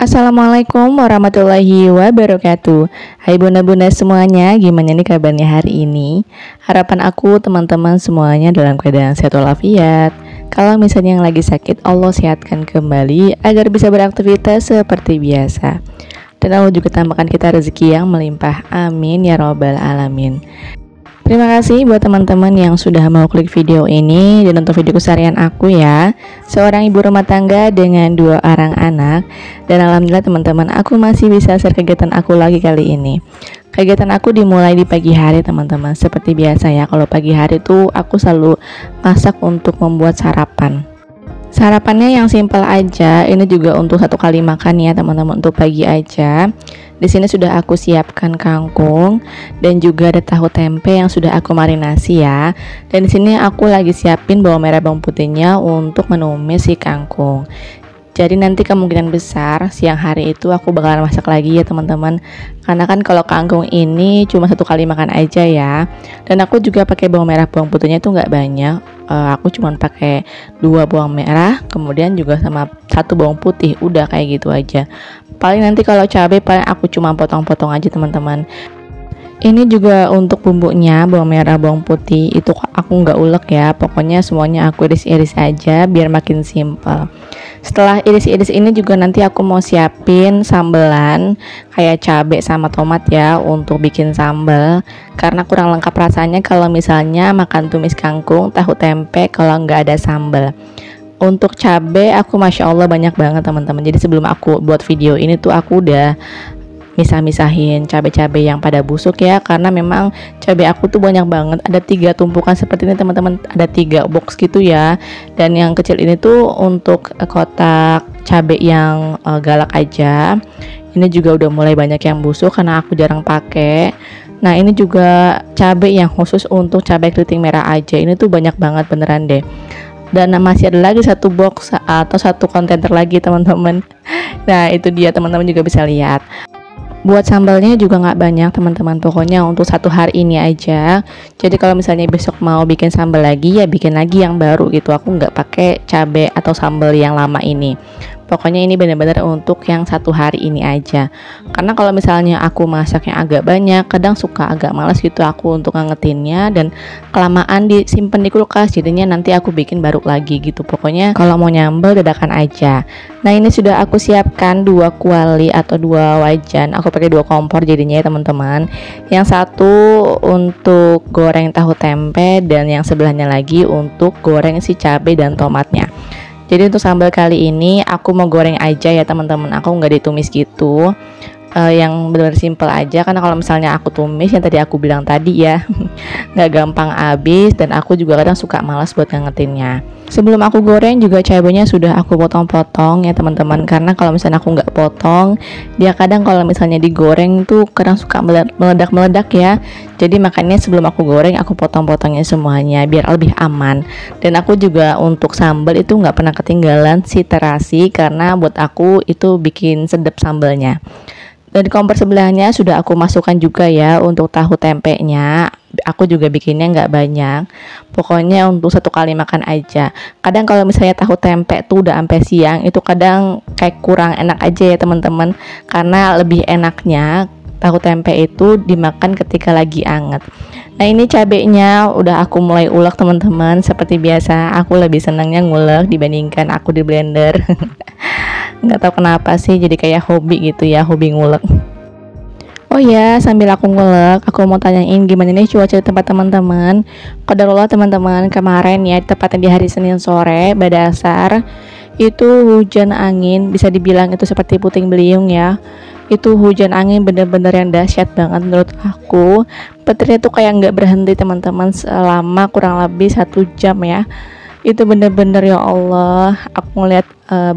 Assalamualaikum warahmatullahi wabarakatuh. Hai bunda-bunda semuanya, gimana nih kabarnya hari ini? Harapan aku teman-teman semuanya dalam keadaan sehat walafiat. Kalau misalnya yang lagi sakit, Allah sehatkan kembali agar bisa beraktivitas seperti biasa. Dan Allah juga tambahkan kita rezeki yang melimpah. Amin ya robbal alamin. Terima kasih buat teman-teman yang sudah mau klik video ini dan untuk video keseharian aku ya. Seorang ibu rumah tangga dengan 2 orang anak. Dan alhamdulillah teman-teman, aku masih bisa share kegiatan aku lagi kali ini. Kegiatan aku dimulai di pagi hari teman-teman. Seperti biasa ya, kalau pagi hari tuh aku selalu masak untuk membuat sarapan. Sarapannya yang simpel aja. Ini juga untuk 1 kali makan ya teman-teman, untuk pagi aja. Di sini sudah aku siapkan kangkung dan juga ada tahu tempe yang sudah aku marinasi ya. Dan di sini aku lagi siapin bawang merah bawang putihnya untuk menumis si kangkung. Jadi nanti kemungkinan besar siang hari itu aku bakalan masak lagi ya teman-teman. Karena kan kalau kangkung ini cuma 1 kali makan aja ya. Dan aku juga pakai bawang merah bawang putihnya itu nggak banyak. Aku cuma pakai 2 bawang merah, kemudian juga sama 1 bawang putih. Udah kayak gitu aja. Paling nanti kalau cabai paling aku cuma potong-potong aja teman-teman. Ini juga untuk bumbunya, bawang merah bawang putih itu aku nggak ulek ya. Pokoknya semuanya aku iris-iris aja biar makin simpel. Setelah iris-iris ini juga nanti aku mau siapin sambelan kayak cabai sama tomat ya untuk bikin sambal. Karena kurang lengkap rasanya kalau misalnya makan tumis kangkung, tahu tempe kalau nggak ada sambal. Untuk cabai aku masya Allah banyak banget teman-teman. Jadi sebelum aku buat video ini tuh aku udah misah-misahin cabai-cabai yang pada busuk ya, karena memang cabai aku tuh banyak banget, ada 3 tumpukan seperti ini teman-teman, ada 3 box gitu ya. Dan yang kecil ini tuh untuk kotak cabai yang galak aja. Ini juga udah mulai banyak yang busuk karena aku jarang pakai. Nah ini juga cabai yang khusus untuk cabai keriting merah aja, ini tuh banyak banget beneran deh. Dan masih ada lagi 1 box atau 1 kontainer lagi teman-teman. Nah itu dia teman-teman juga bisa lihat. Buat sambalnya juga nggak banyak teman-teman, pokoknya untuk 1 hari ini aja. Jadi kalau misalnya besok mau bikin sambal lagi ya bikin lagi yang baru gitu. Aku nggak pakai cabai atau sambal yang lama ini. Pokoknya ini benar-benar untuk yang 1 hari ini aja. Karena kalau misalnya aku masaknya agak banyak, kadang suka agak malas gitu aku untuk ngangetinnya dan kelamaan disimpan di kulkas. Jadinya nanti aku bikin baru lagi gitu. Pokoknya kalau mau nyambel dadakan aja. Nah ini sudah aku siapkan 2 kuali atau 2 wajan. Aku pakai 2 kompor jadinya ya teman-teman. Yang satu untuk goreng tahu tempe dan yang sebelahnya lagi untuk goreng si cabai dan tomatnya. Jadi untuk sambal kali ini aku mau goreng aja ya teman-teman. Aku nggak ditumis gitu. Yang benar-benar simple aja, karena kalau misalnya aku tumis yang tadi aku bilang tadi ya nggak gampang habis dan aku juga kadang suka malas buat ngangetinnya. Sebelum aku goreng juga cabenya sudah aku potong-potong ya teman-teman, karena kalau misalnya aku nggak potong dia kadang kalau misalnya digoreng tuh kadang suka meledak-meledak ya. Jadi makanya sebelum aku goreng aku potong-potongnya semuanya biar lebih aman. Dan aku juga untuk sambal itu nggak pernah ketinggalan si terasi, karena buat aku itu bikin sedap sambalnya. Dan di kompor sebelahnya sudah aku masukkan juga ya untuk tahu tempenya. Aku juga bikinnya nggak banyak. Pokoknya untuk 1 kali makan aja. Kadang kalau misalnya tahu tempe tuh udah sampai siang itu kadang kayak kurang enak aja ya teman-teman. Karena lebih enaknya tahu tempe itu dimakan ketika lagi anget. Nah ini cabenya udah aku mulai ulek teman-teman. Seperti biasa aku lebih senangnya ngulek dibandingkan aku di blender. Nggak tahu kenapa sih jadi kayak hobi gitu ya, hobi ngulek. Oh ya, sambil aku ngulek, aku mau tanyain gimana nih cuaca di tempat teman-teman. Qadarullah teman-teman, kemarin ya tepatnya di hari Senin sore pada asar itu hujan angin, bisa dibilang itu seperti puting beliung ya. Itu hujan angin bener-bener yang dahsyat banget menurut aku. Petirnya tuh kayak nggak berhenti teman-teman selama kurang lebih 1 jam ya. Itu bener-bener ya Allah, aku ngeliat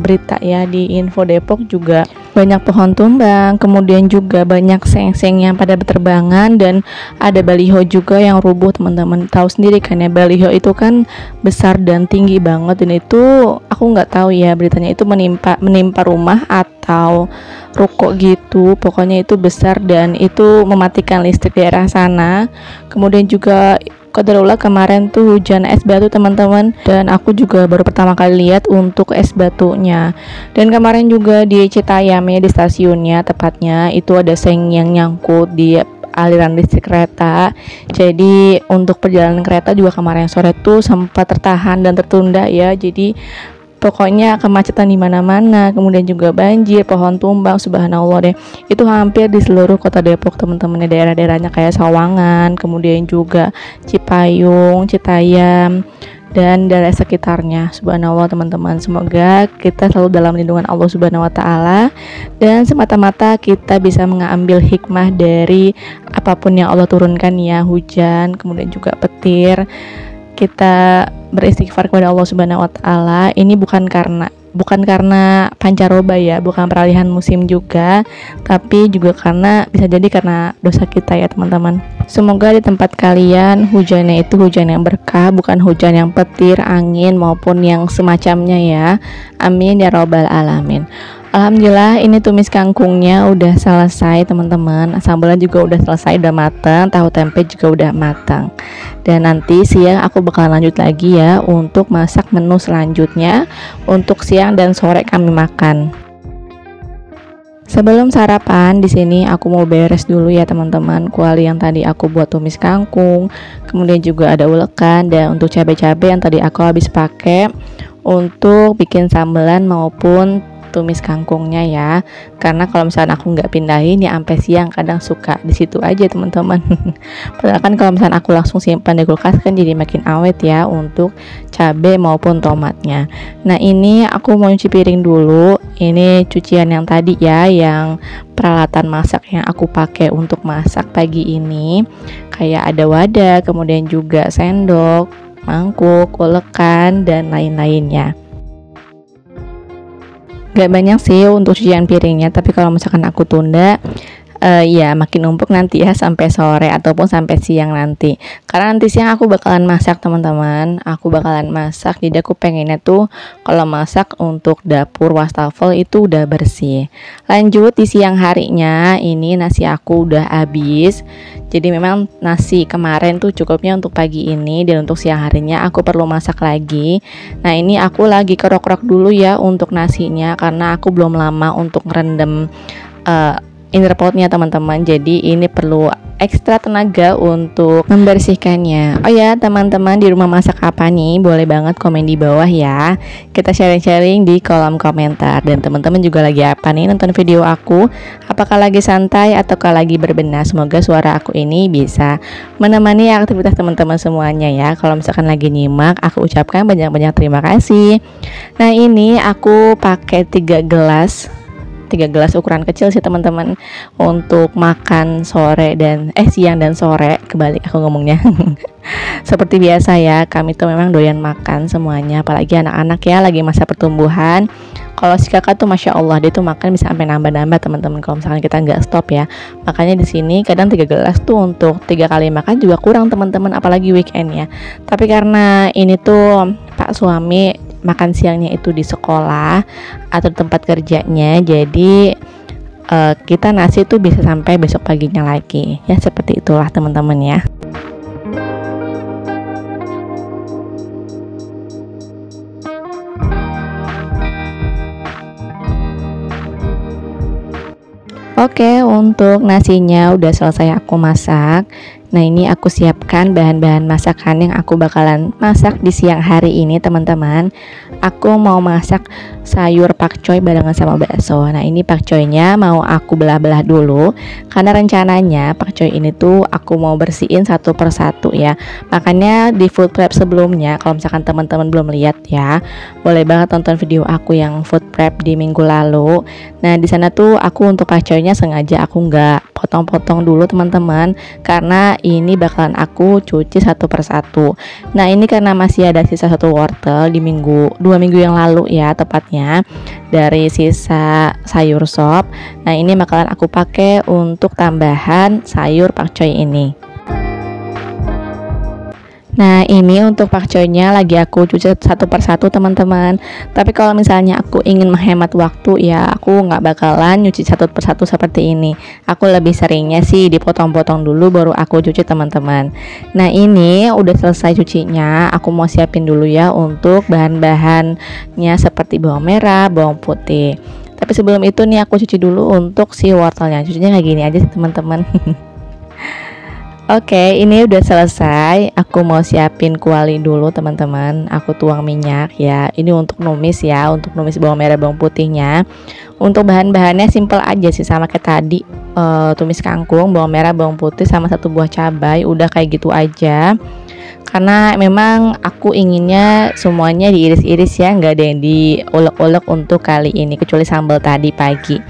berita ya di Info Depok juga banyak pohon tumbang, kemudian juga banyak seng-seng yang pada berterbangan dan ada baliho juga yang rubuh teman-teman. Tahu sendiri kan ya, baliho itu kan besar dan tinggi banget, dan itu aku nggak tahu ya beritanya itu menimpa rumah atau ruko gitu. Pokoknya itu besar dan itu mematikan listrik di daerah sana. Kemudian juga Qadarullah kemarin tuh hujan es batu teman-teman, dan aku juga baru pertama kali lihat untuk es batunya. Dan kemarin juga di Citayam ya, di stasiunnya tepatnya, itu ada seng yang nyangkut di aliran listrik kereta. Jadi untuk perjalanan kereta juga kemarin sore tuh sempat tertahan dan tertunda ya. Jadi pokoknya kemacetan di mana-mana, kemudian juga banjir, pohon tumbang, subhanallah deh. Itu hampir di seluruh kota Depok teman-teman, daerah-daerahnya kayak Sawangan, kemudian juga Cipayung, Citayam, dan daerah sekitarnya. Subhanallah teman-teman, semoga kita selalu dalam lindungan Allah Subhanahu wa taala, dan semata-mata kita bisa mengambil hikmah dari apapun yang Allah turunkan ya, hujan, kemudian juga petir. Kita beristighfar kepada Allah Subhanahu wa taala. Ini bukan karena pancaroba ya, bukan peralihan musim juga, tapi juga karena bisa jadi karena dosa kita ya teman-teman. Semoga di tempat kalian hujannya itu hujan yang berkah, bukan hujan yang petir, angin maupun yang semacamnya ya. Amin ya robbal alamin. Alhamdulillah ini tumis kangkungnya udah selesai teman-teman, sambelnya juga udah selesai, udah matang, tahu tempe juga udah matang. Dan nanti siang aku bakal lanjut lagi ya untuk masak menu selanjutnya untuk siang dan sore kami makan. Sebelum sarapan di sini aku mau beres dulu ya teman-teman, kuali yang tadi aku buat tumis kangkung, kemudian juga ada ulekan, dan untuk cabai-cabai yang tadi aku habis pakai untuk bikin sambelan maupun tumis kangkungnya ya. Karena kalau misalnya aku nggak pindahin ya sampai siang, kadang suka di situ aja teman-teman. Padahal kan kalau misalnya aku langsung simpan di kulkas kan jadi makin awet ya untuk cabai maupun tomatnya. Nah ini aku mau cuci piring dulu. Ini cucian yang tadi ya, yang peralatan masak yang aku pakai untuk masak pagi ini, kayak ada wadah, kemudian juga sendok, mangkuk, ulekan, dan lain-lainnya. Gak banyak sih untuk cucian piringnya, tapi kalau misalkan aku tunda ya makin numpuk nanti ya sampai sore ataupun sampai siang nanti. Karena nanti siang aku bakalan masak teman-teman, aku bakalan masak, jadi aku pengennya tuh kalau masak untuk dapur wastafel itu udah bersih. Lanjut di siang harinya, ini nasi aku udah habis. Jadi memang nasi kemarin tuh cukupnya untuk pagi ini, dan untuk siang harinya aku perlu masak lagi. Nah ini aku lagi kerok-kerok dulu ya untuk nasinya, karena aku belum lama untuk ngerendam inner potnya teman-teman, jadi ini perlu ekstra tenaga untuk membersihkannya. Oh ya teman-teman, di rumah masak apa nih? Boleh banget komen di bawah ya, kita sharing-sharing di kolom komentar. Dan teman-teman juga lagi apa nih nonton video aku? Apakah lagi santai ataukah lagi berbenah? Semoga suara aku ini bisa menemani aktivitas teman-teman semuanya ya. Kalau misalkan lagi nyimak, aku ucapkan banyak-banyak terima kasih. Nah ini aku pakai 3 gelas ukuran kecil sih teman-teman untuk makan sore dan siang dan sore, kebalik aku ngomongnya. Seperti biasa ya, kami tuh memang doyan makan semuanya, apalagi anak-anak ya lagi masa pertumbuhan. Kalau si kakak tuh masya Allah, dia tuh makan bisa sampai nambah-nambah teman-teman kalau misalkan kita nggak stop ya. Makanya di sini kadang 3 gelas tuh untuk 3 kali makan juga kurang teman-teman, apalagi weekend ya. Tapi karena ini tuh Pak suami makan siangnya itu di sekolah atau tempat kerjanya, jadi kita nasi tuh bisa sampai besok paginya lagi ya, seperti itulah teman-teman ya. Oke, untuk nasinya udah selesai aku masak. Nah ini aku siapkan bahan-bahan masakan yang aku bakalan masak di siang hari ini teman-teman. Aku mau masak sayur pakcoy barengan sama bakso. Nah ini pakcoynya mau aku belah-belah dulu, karena rencananya pakcoy ini tuh aku mau bersihin satu persatu ya. Makanya di food prep sebelumnya, kalau misalkan teman-teman belum lihat ya, boleh banget tonton video aku yang food prep di minggu lalu. Nah di sana tuh aku untuk pakcoynya sengaja aku nggak potong-potong dulu teman-teman, karena ini bakalan aku cuci satu persatu. Nah ini karena masih ada sisa satu wortel di 2 minggu yang lalu ya tepatnya, dari sisa sayur sop. Nah ini bakalan aku pakai untuk tambahan sayur pakcoy ini. Nah, ini untuk pakcoynya lagi aku cuci satu persatu teman-teman. Tapi kalau misalnya aku ingin menghemat waktu ya aku nggak bakalan nyuci satu persatu seperti ini. Aku lebih seringnya sih dipotong-potong dulu baru aku cuci teman-teman. Nah, ini udah selesai cucinya. Aku mau siapin dulu ya untuk bahan-bahannya seperti bawang merah, bawang putih. Tapi sebelum itu nih aku cuci dulu untuk si wortelnya. Cucinya kayak gini aja sih teman-teman. Oke, ini udah selesai. Aku mau siapin kuali dulu teman-teman. Aku tuang minyak ya. Ini untuk numis ya, untuk numis bawang merah bawang putihnya. Untuk bahan-bahannya simple aja sih sama kayak tadi. Tumis kangkung, bawang merah bawang putih sama satu buah cabai. Udah kayak gitu aja. Karena memang aku inginnya semuanya diiris-iris ya, nggak ada yang diulek-ulek untuk kali ini kecuali sambal tadi pagi.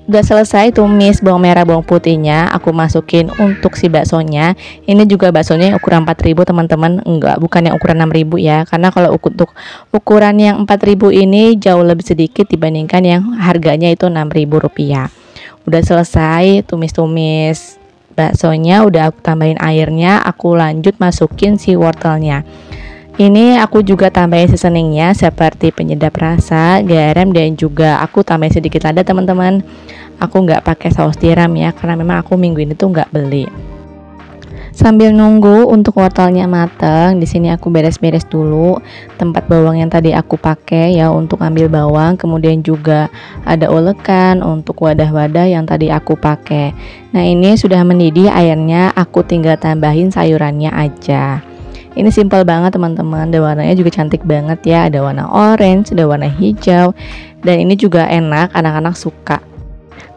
Udah selesai tumis bawang merah bawang putihnya, aku masukin untuk si baksonya. Ini juga baksonya ukuran 4.000 teman-teman, enggak, bukan yang ukuran 6.000 ya. Karena kalau untuk ukuran yang 4.000 ini jauh lebih sedikit dibandingkan yang harganya itu 6.000 rupiah. Udah selesai tumis-tumis baksonya, udah aku tambahin airnya, aku lanjut masukin si wortelnya. Ini aku juga tambahin seasoningnya seperti penyedap rasa, garam, dan juga aku tambahin sedikit lada teman-teman. Aku nggak pakai saus tiram ya, karena memang aku minggu ini tuh nggak beli. Sambil nunggu untuk wortelnya mateng, di sini aku beres-beres dulu tempat bawang yang tadi aku pakai ya untuk ambil bawang, kemudian juga ada ulekan untuk wadah-wadah yang tadi aku pakai. Nah, ini sudah mendidih airnya, aku tinggal tambahin sayurannya aja. Ini simple banget teman-teman, dan warnanya juga cantik banget ya. Ada warna orange, ada warna hijau, dan ini juga enak, anak-anak suka.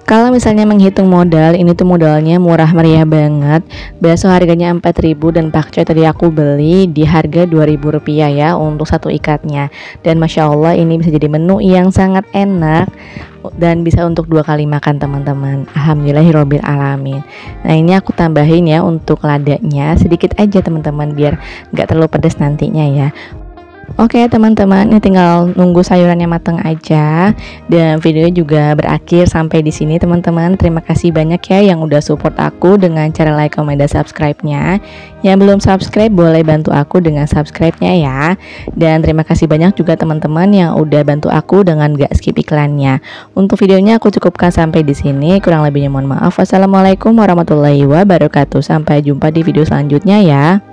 Kalau misalnya menghitung modal, ini tuh modalnya murah meriah banget. Bakso harganya 4.000 dan pakcoy tadi aku beli di harga 2.000 rupiah ya untuk satu ikatnya. Dan Masya Allah ini bisa jadi menu yang sangat enak dan bisa untuk 2 kali makan teman-teman. Alhamdulillahirobbil alamin. Nah, ini aku tambahin ya untuk ladanya sedikit aja teman-teman biar nggak terlalu pedas nantinya ya. Oke teman-teman, ini tinggal nunggu sayurannya mateng aja. Dan videonya juga berakhir sampai di sini teman-teman. Terima kasih banyak ya yang udah support aku dengan cara like, comment, dan subscribe-nya. Yang belum subscribe boleh bantu aku dengan subscribe-nya ya. Dan terima kasih banyak juga teman-teman yang udah bantu aku dengan gak skip iklannya. Untuk videonya aku cukupkan sampai di sini. Kurang lebihnya mohon maaf. Wassalamualaikum warahmatullahi wabarakatuh. Sampai jumpa di video selanjutnya ya.